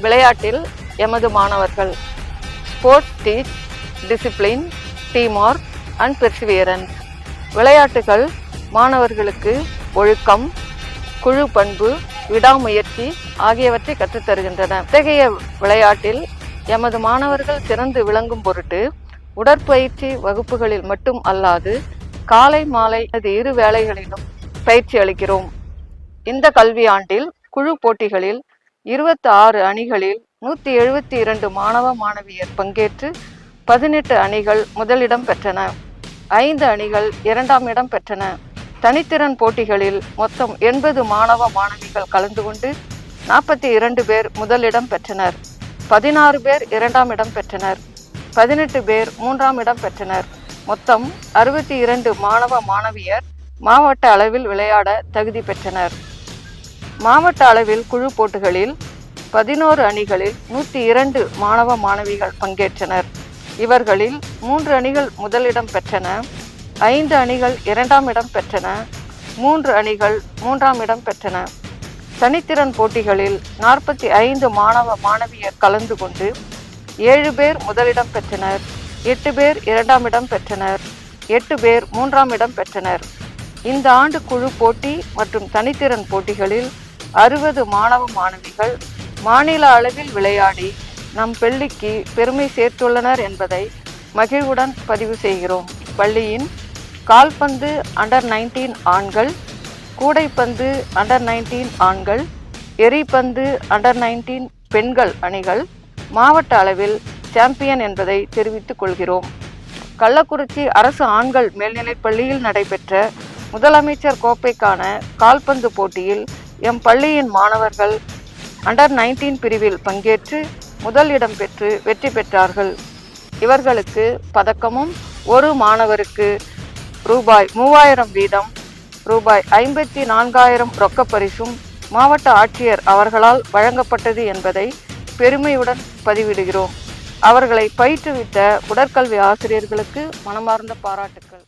விளையாட்டில் எமது மாணவர்கள் sports teach discipline, teamwork and perseverance. விளையாட்டுகள் மாணவர்களுக்கு ஒழுக்கம், குழு பண்பு, விடாமுயற்சி ஆகியவற்றை கற்றுத்தருகின்றன. இத்தகைய விளையாட்டில் எமது மாணவர்கள் சிறந்து விளங்கும் பொருட்டு உடற்பயிற்சி வகுப்புகளில் மட்டும் அல்லாது காலை மாலை இரு வேளைகளிலும் பயிற்சி அளிக்கிறோம். இந்த கல்வியாண்டில் குழு போட்டிகளில் 26 அணிகளில் 172 மாணவ மாணவியர் பங்கேற்று 18 அணிகள் முதலிடம் பெற்றன. 5 அணிகள் 2ஆம் இடம் பெற்றன. தனித்திறன் போட்டிகளில் மொத்தம் 80 மாணவ மாணவிகள் கலந்து கொண்டு 42 பேர் முதலிடம் பெற்றனர். 16 பேர் 2ஆம் இடம் பெற்றனர். 18 பேர் 3ஆம் இடம் பெற்றனர். மொத்தம் 62 மாணவ மாணவியர் மாவட்ட அளவில் விளையாட தகுதி பெற்றனர். மாவட்ட அளவில் குழு போட்டிகளில் 11 அணிகளில் 102 மாணவ மாணவிகள் பங்கேற்றனர். இவர்களில் 3 அணிகள் முதலிடம் பெற்றன, 5 அணிகள் 2ஆம் இடம் பெற்றன, 3 அணிகள் 3ஆம் இடம் பெற்றன. தனித்திறன் போட்டிகளில் 45 மாணவ மாணவியர் கலந்து கொண்டு 7 பேர் முதலிடம் பெற்றனர், 8 பேர் 2ஆம் இடம் பெற்றனர், 8 பேர் 3ஆம் இடம் பெற்றனர். இந்த ஆண்டு குழு போட்டி மற்றும் தனித்திறன் போட்டிகளில் 60 மாணவ மாணவிகள் மாநில அளவில் விளையாடி நம் பள்ளிக்கு பெருமை சேர்த்துள்ளனர் என்பதை மகிழ்வுடன் பதிவு செய்கிறோம். பள்ளியின் கால்பந்து அண்டர்-19 ஆண்கள், கூடைப்பந்து அண்டர்-19 ஆண்கள், எரிபந்து அண்டர்-19 பெண்கள் அணிகள் மாவட்ட அளவில் சாம்பியன் என்பதை தெரிவித்துக் கொள்கிறோம். கள்ளக்குறிச்சி அரசு ஆண்கள் மேல்நிலைப்பள்ளியில் நடைபெற்ற முதலமைச்சர் கோப்பைக்கான கால்பந்து போட்டியில் எம் பள்ளியின் மாணவர்கள் அண்டர்-19 பிரிவில் பங்கேற்று முதல் இடம் பெற்று வெற்றி பெற்றார்கள். இவர்களுக்கு பதக்கமும் ஒரு மாணவருக்கு ரூபாய் 3000 வீதம் ரூபாய் 54,000 ரொக்கப் பரிசும் மாவட்ட ஆட்சியர் அவர்களால் வழங்கப்பட்டது என்பதை பெருமையுடன் பதிவிடுகிறோம். அவர்களை பயிற்றுவித்த உடற்கல்வி ஆசிரியர்களுக்கு மனமார்ந்த பாராட்டுக்கள்.